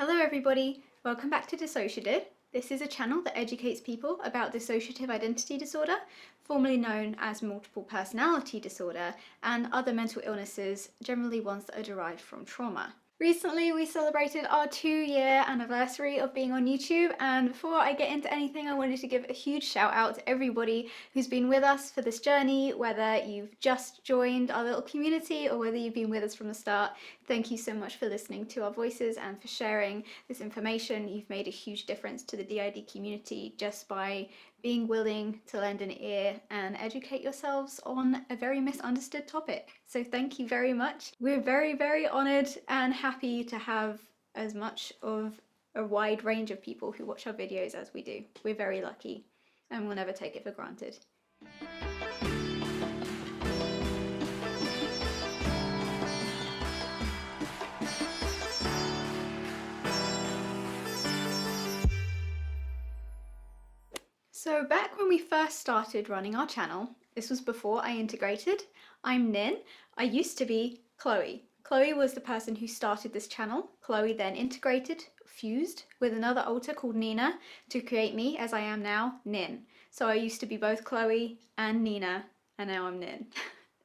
Hello everybody, welcome back to Dissociative. This is a channel that educates people about dissociative identity disorder, formerly known as multiple personality disorder, and other mental illnesses, generally ones that are derived from trauma. Recently we celebrated our 2-year anniversary of being on YouTube, and before I get into anything I wanted to give a huge shout out to everybody who's been with us for this journey, whether you've just joined our little community or whether you've been with us from the start. Thank you so much for listening to our voices and for sharing this information. You've made a huge difference to the DID community just by being willing to lend an ear and educate yourselves on a very misunderstood topic. So thank you very much. We're very, very honoured and happy to have as much of a wide range of people who watch our videos as we do. We're very lucky and we'll never take it for granted. So back when we first started running our channel, this was before I integrated, I'm Nin. I used to be Chloe. Chloe was the person who started this channel. Chloe then integrated, fused with another alter called Nina to create me as I am now, Nin. So I used to be both Chloe and Nina, and now I'm Nin.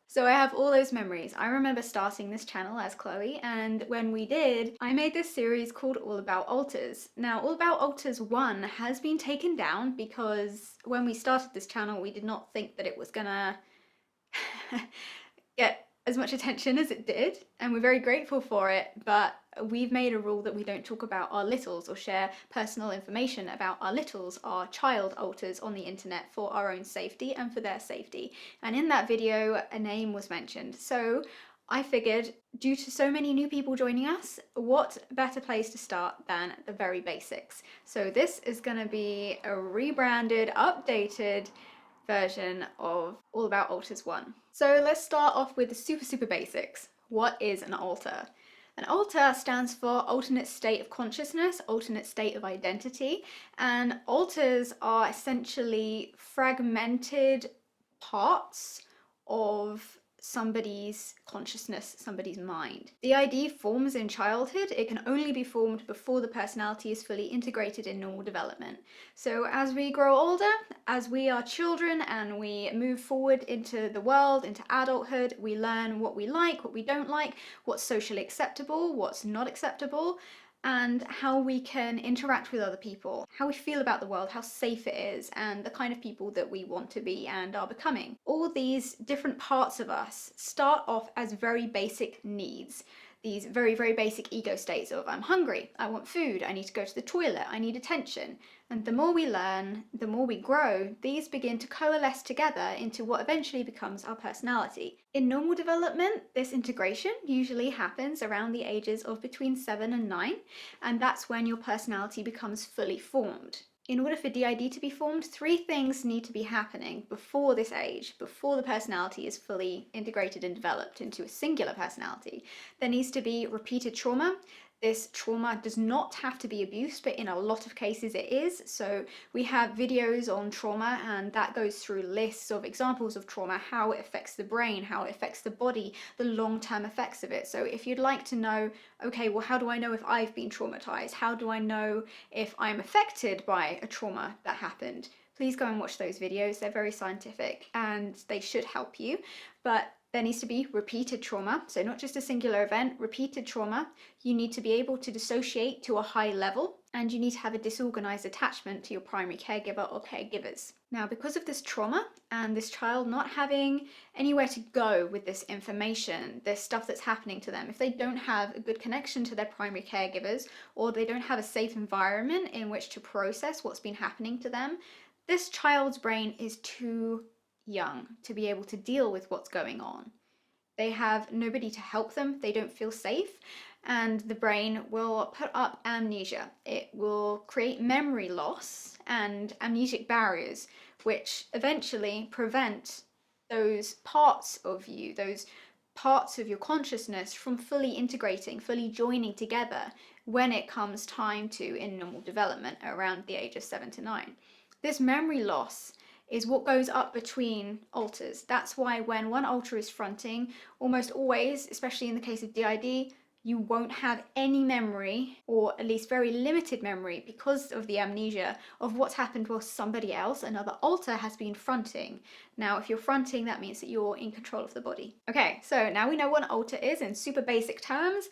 So I have all those memories. I remember starting this channel as Chloe, and when we did, I made this series called All About Alters. Now, All About Alters 1 has been taken down because when we started this channel, we did not think that it was gonna get as much attention as it did, and we're very grateful for it, but we've made a rule that we don't talk about our littles or share personal information about our littles, our child alters, on the internet for our own safety and for their safety. And in that video, a name was mentioned. So I figured, due to so many new people joining us, what better place to start than the very basics. So this is going to be a rebranded, updated version of All About Alters 1. So let's start off with the super basics. What is an alter? An alter stands for alternate state of consciousness, alternate state of identity, and alters are essentially fragmented parts of somebody's consciousness, somebody's mind. The ID forms in childhood. It can only be formed before the personality is fully integrated in normal development. So as we grow older, as we are children and we move forward into the world, into adulthood, we learn what we like, what we don't like, what's socially acceptable, what's not acceptable, and how we can interact with other people, how we feel about the world, how safe it is, and the kind of people that we want to be and are becoming. All these different parts of us start off as very basic needs. These very basic ego states of I'm hungry, I want food, I need to go to the toilet, I need attention. And the more we learn, the more we grow, these begin to coalesce together into what eventually becomes our personality. In normal development, this integration usually happens around the ages of between 7 and 9, and that's when your personality becomes fully formed. In order for DID to be formed, 3 things need to be happening before this age, before the personality is fully integrated and developed into a singular personality. There needs to be repeated trauma. This trauma does not have to be abuse, but in a lot of cases it is. So we have videos on trauma, and that goes through lists of examples of trauma, how it affects the brain, how it affects the body, the long-term effects of it. So if you'd like to know, okay, well, how do I know if I've been traumatized? How do I know if I'm affected by a trauma that happened? Please go and watch those videos. They're very scientific and they should help you. But there needs to be repeated trauma, so not just a singular event, repeated trauma. You need to be able to dissociate to a high level, and you need to have a disorganized attachment to your primary caregiver or caregivers. Now, because of this trauma and this child not having anywhere to go with this information, this stuff that's happening to them, if they don't have a good connection to their primary caregivers, or they don't have a safe environment in which to process what's been happening to them, this child's brain is too young to be able to deal with what's going on. They have nobody to help them, they don't feel safe, and the brain will put up amnesia. It will create memory loss and amnesic barriers, which eventually prevent those parts of you, those parts of your consciousness from fully integrating, fully joining together when it comes time to in normal development around the age of 7 to 9. This memory loss is what goes up between alters. That's why when one alter is fronting, almost always, especially in the case of DID, You won't have any memory, or at least very limited memory, because of the amnesia of what's happened while somebody else, another alter, has been fronting. Now, if you're fronting, that means that you're in control of the body. Okay, so now we know what an alter is in super basic terms.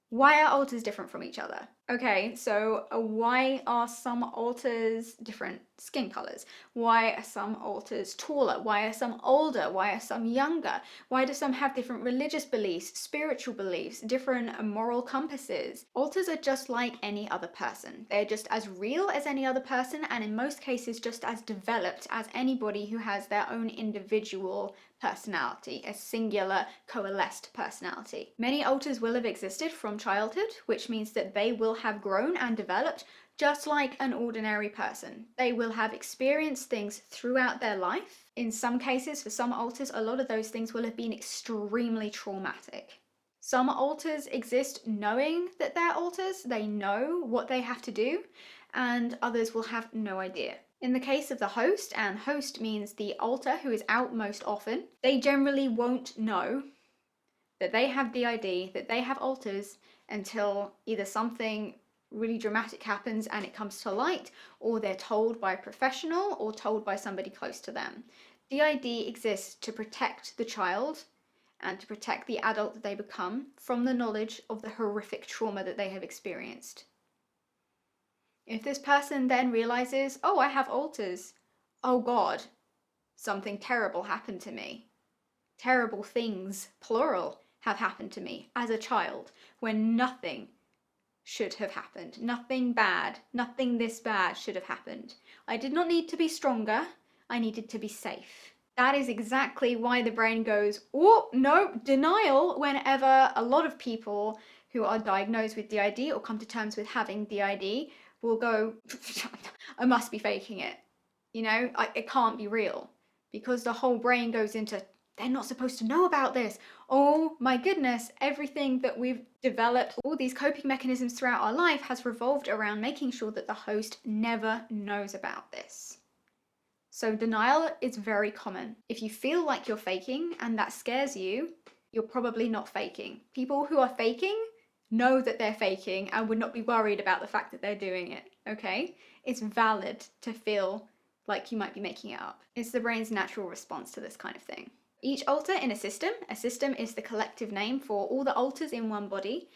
Why are alters different from each other? Okay, so why are some alters different skin colors? Why are some alters taller? Why are some older? Why are some younger? Why do some have different religious beliefs, spiritual beliefs, different moral compasses? Alters are just like any other person. They're just as real as any other person, and in most cases just as developed as anybody who has their own individual personality, a singular, coalesced personality. Many alters will have existed from childhood, which means that they will have grown and developed just like an ordinary person. They will have experienced things throughout their life. In some cases, for some alters, a lot of those things will have been extremely traumatic. Some alters exist knowing that they're alters, they know what they have to do, and others will have no idea. In the case of the host, and host means the alter who is out most often, they generally won't know that they have DID, that they have alters, until either something really dramatic happens and it comes to light, or they're told by a professional or told by somebody close to them. DID exists to protect the child and to protect the adult that they become from the knowledge of the horrific trauma that they have experienced. If this person then realizes, oh, I have alters, oh God, something terrible happened to me. Terrible things, plural, have happened to me as a child when nothing should have happened. Nothing bad, nothing this bad should have happened. I did not need to be stronger, I needed to be safe. That is exactly why the brain goes, oh, no, denial, whenever a lot of people who are diagnosed with DID or come to terms with having DID will go, I must be faking it. You know, it can't be real. Because the whole brain goes into, they're not supposed to know about this. Oh my goodness, everything that we've developed, all these coping mechanisms throughout our life has revolved around making sure that the host never knows about this. So denial is very common. If you feel like you're faking and that scares you, you're probably not faking. People who are faking know that they're faking and would not be worried about the fact that they're doing it, okay? It's valid to feel like you might be making it up. It's the brain's natural response to this kind of thing. Each alter in a system is the collective name for all the alters in one body.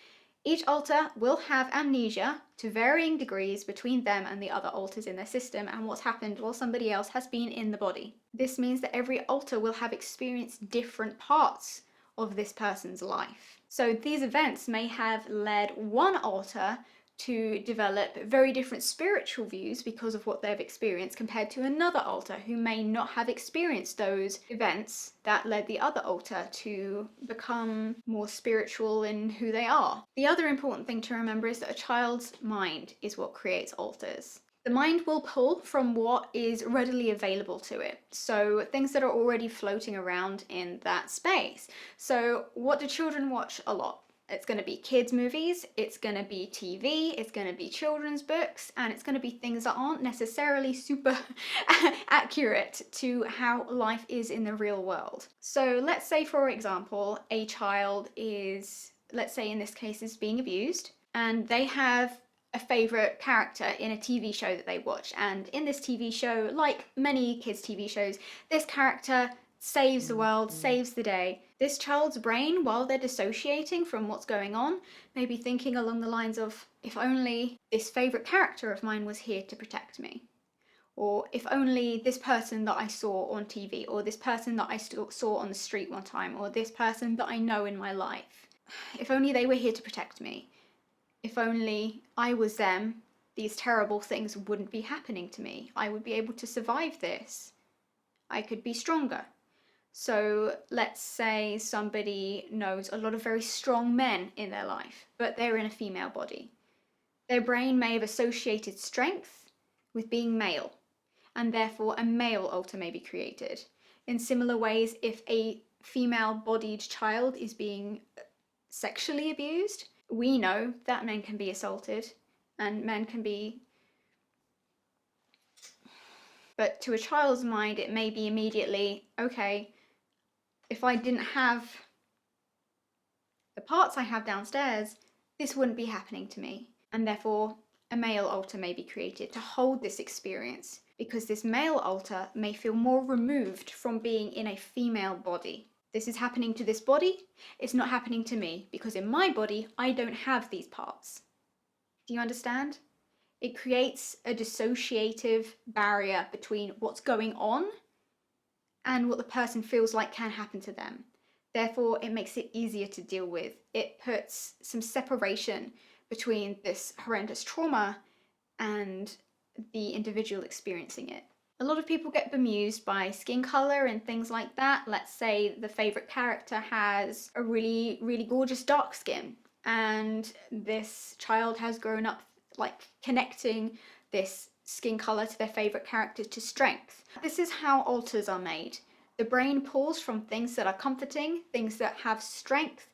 Each alter will have amnesia to varying degrees between them and the other alters in their system and what's happened while somebody else has been in the body. This means that every alter will have experienced different parts of this person's life. So these events may have led one alter to develop very different spiritual views because of what they've experienced compared to another alter who may not have experienced those events that led the other alter to become more spiritual in who they are. The other important thing to remember is that a child's mind is what creates alters. The mind will pull from what is readily available to it. So things that are already floating around in that space. So what do children watch a lot? It's going to be kids' movies, it's going to be TV, it's going to be children's books, and it's going to be things that aren't necessarily super accurate to how life is in the real world. So let's say, for example, a child is, let's say in this case, is being abused, and they have a favorite character in a TV show that they watch. And in this TV show, like many kids' TV shows, this character saves the world, saves the day. This child's brain, while they're dissociating from what's going on, may be thinking along the lines of, if only this favorite character of mine was here to protect me. Or if only this person that I saw on TV, or this person that I saw on the street one time, or this person that I know in my life. If only they were here to protect me. If only I was them, these terrible things wouldn't be happening to me. I would be able to survive this. I could be stronger. So let's say somebody knows a lot of very strong men in their life, but they're in a female body. Their brain may have associated strength with being male, and therefore a male alter may be created. In similar ways, if a female-bodied child is being sexually abused, we know that men can be assaulted, and men can be... But to a child's mind, it may be immediately, okay, if I didn't have the parts I have downstairs, this wouldn't be happening to me. And therefore, a male alter may be created to hold this experience, because this male alter may feel more removed from being in a female body. This is happening to this body, it's not happening to me, because in my body, I don't have these parts. Do you understand? It creates a dissociative barrier between what's going on and what the person feels like can happen to them. Therefore, it makes it easier to deal with. It puts some separation between this horrendous trauma and the individual experiencing it. A lot of people get bemused by skin color and things like that. Let's say the favorite character has a really, really gorgeous dark skin, and this child has grown up like connecting this skin color to their favorite character to strength. This is how alters are made. The brain pulls from things that are comforting, things that have strength,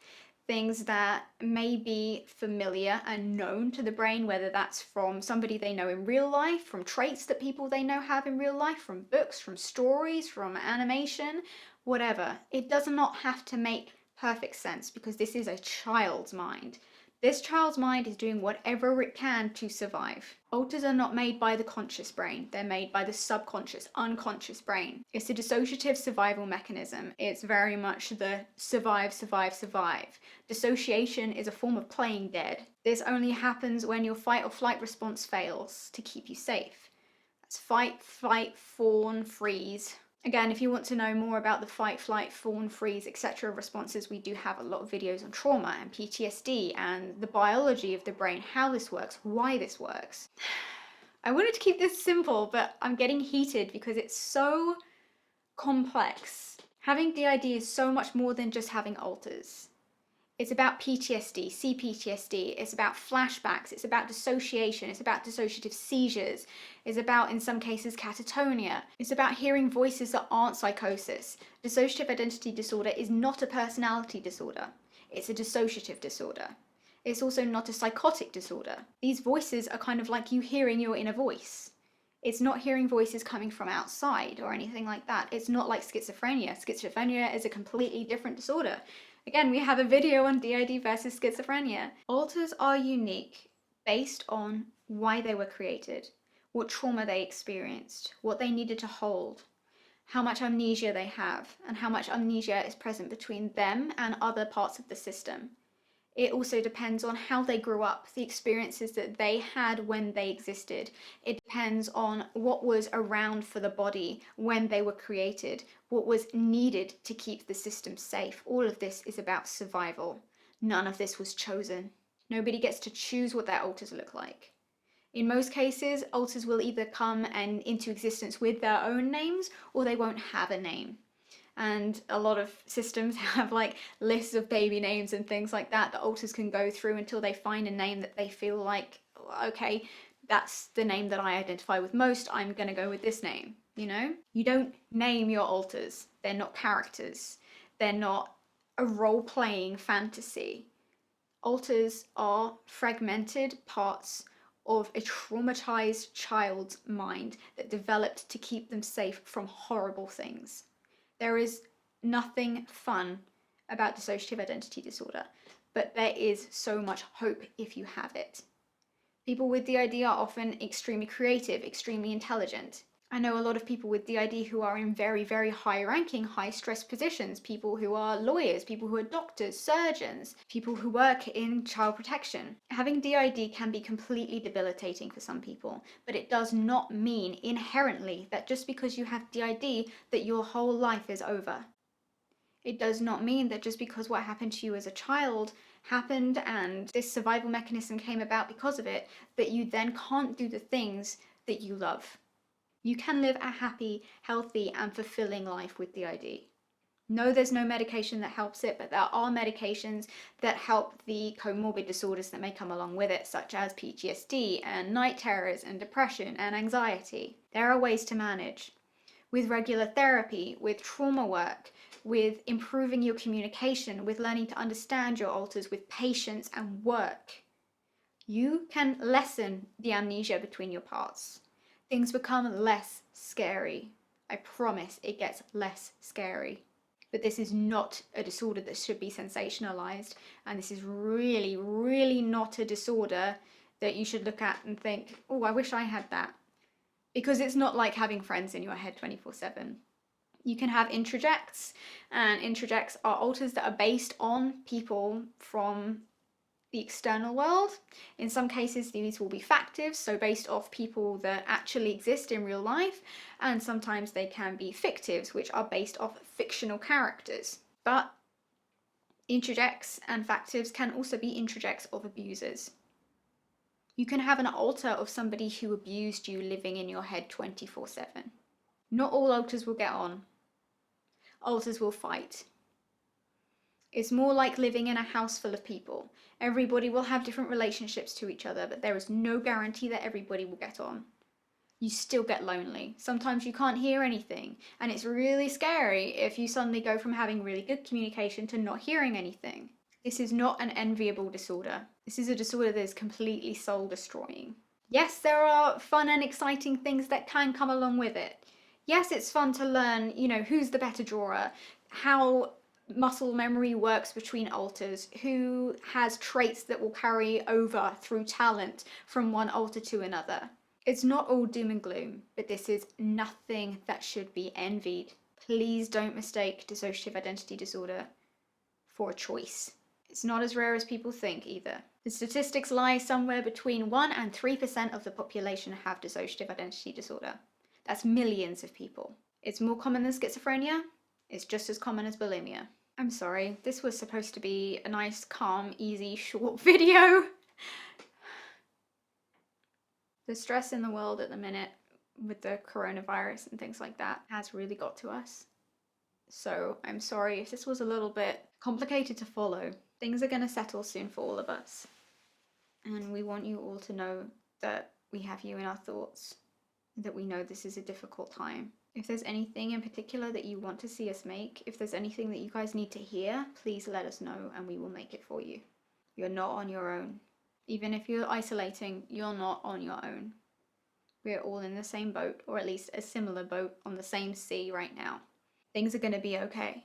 things that may be familiar and known to the brain, whether that's from somebody they know in real life, from traits that people they know have in real life, from books, from stories, from animation, whatever. It does not have to make perfect sense, because this is a child's mind. This child's mind is doing whatever it can to survive. Alters are not made by the conscious brain. They're made by the subconscious, unconscious brain. It's a dissociative survival mechanism. It's very much the survive, survive, survive. Dissociation is a form of playing dead. This only happens when your fight or flight response fails to keep you safe. That's fight, flight, fawn, freeze. Again, if you want to know more about the fight, flight, fawn, freeze, etc. responses, we do have a lot of videos on trauma and PTSD and the biology of the brain, how this works, why this works. I wanted to keep this simple, but I'm getting heated because it's so complex. Having DID is so much more than just having alters. It's about PTSD, CPTSD, it's about flashbacks, it's about dissociation, it's about dissociative seizures, it's about, in some cases, catatonia. It's about hearing voices that aren't psychosis. Dissociative identity disorder is not a personality disorder. It's a dissociative disorder. It's also not a psychotic disorder. These voices are kind of like you hearing your inner voice. It's not hearing voices coming from outside or anything like that. It's not like schizophrenia. Schizophrenia is a completely different disorder. Again, we have a video on DID versus schizophrenia. Alters are unique based on why they were created, what trauma they experienced, what they needed to hold, how much amnesia they have, and how much amnesia is present between them and other parts of the system. It also depends on how they grew up, the experiences that they had when they existed. It depends on what was around for the body when they were created, what was needed to keep the system safe. All of this is about survival. None of this was chosen. Nobody gets to choose what their alters look like. In most cases, alters will either come into existence with their own names, or they won't have a name. And a lot of systems have like lists of baby names and things like that that alters can go through until they find a name that they feel like, okay, that's the name that I identify with most, I'm gonna go with this name, you know? You don't name your alters. They're not characters. They're not a role-playing fantasy. Alters are fragmented parts of a traumatized child's mind that developed to keep them safe from horrible things. There is nothing fun about dissociative identity disorder, but there is so much hope if you have it. People with DID are often extremely creative, extremely intelligent. I know a lot of people with DID who are in very, very high-ranking, high-stress positions, people who are lawyers, people who are doctors, surgeons, people who work in child protection. Having DID can be completely debilitating for some people, but it does not mean inherently that just because you have DID that your whole life is over. It does not mean that just because what happened to you as a child happened and this survival mechanism came about because of it, that you then can't do the things that you love. You can live a happy, healthy, and fulfilling life with DID. No, there's no medication that helps it, but there are medications that help the comorbid disorders that may come along with it, such as PTSD and night terrors and depression and anxiety. There are ways to manage. With regular therapy, with trauma work, with improving your communication, with learning to understand your alters, with patience and work, you can lessen the amnesia between your parts. Things become less scary. I promise it gets less scary. But this is not a disorder that should be sensationalized, and this is really, really not a disorder that you should look at and think, oh, I wish I had that. Because it's not like having friends in your head 24/7. You can have introjects, and introjects are alters that are based on people from the external world. In some cases, these will be factives, so based off people that actually exist in real life, and sometimes they can be fictives, which are based off fictional characters. But introjects and factives can also be introjects of abusers. You can have an alter of somebody who abused you living in your head 24/7. Not all alters will get on. Alters will fight. It's more like living in a house full of people. Everybody will have different relationships to each other, but there is no guarantee that everybody will get on. You still get lonely. Sometimes you can't hear anything, and it's really scary if you suddenly go from having really good communication to not hearing anything. This is not an enviable disorder. This is a disorder that is completely soul destroying. Yes, there are fun and exciting things that can come along with it. Yes, it's fun to learn, you know, who's the better drawer, how muscle memory works between alters, who has traits that will carry over through talent from one alter to another. It's not all doom and gloom, but this is nothing that should be envied. Please don't mistake dissociative identity disorder for a choice. It's not as rare as people think either. The statistics lie somewhere between 1% and 3% of the population have dissociative identity disorder. That's millions of people. It's more common than schizophrenia. It's just as common as bulimia. I'm sorry, this was supposed to be a nice, calm, easy, short video. The stress in the world at the minute with the coronavirus and things like that has really got to us. So I'm sorry if this was a little bit complicated to follow. Things are going to settle soon for all of us. And we want you all to know that we have you in our thoughts, that we know this is a difficult time. If there's anything in particular that you want to see us make, if there's anything that you guys need to hear, please let us know and we will make it for you. You're not on your own. Even if you're isolating, you're not on your own. We're all in the same boat, or at least a similar boat on the same sea right now. Things are going to be okay.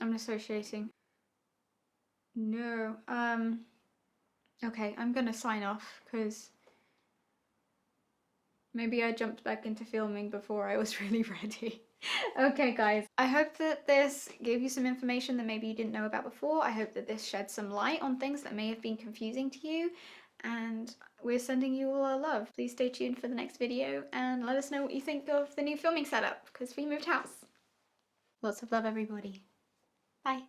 I'm dissociating. No, okay, I'm gonna sign off because maybe I jumped back into filming before I was really ready. Okay, guys, I hope that this gave you some information that maybe you didn't know about before. I hope that this shed some light on things that may have been confusing to you, and we're sending you all our love. Please stay tuned for the next video and let us know what you think of the new filming setup, because we moved house. Lots of love, everybody. Bye.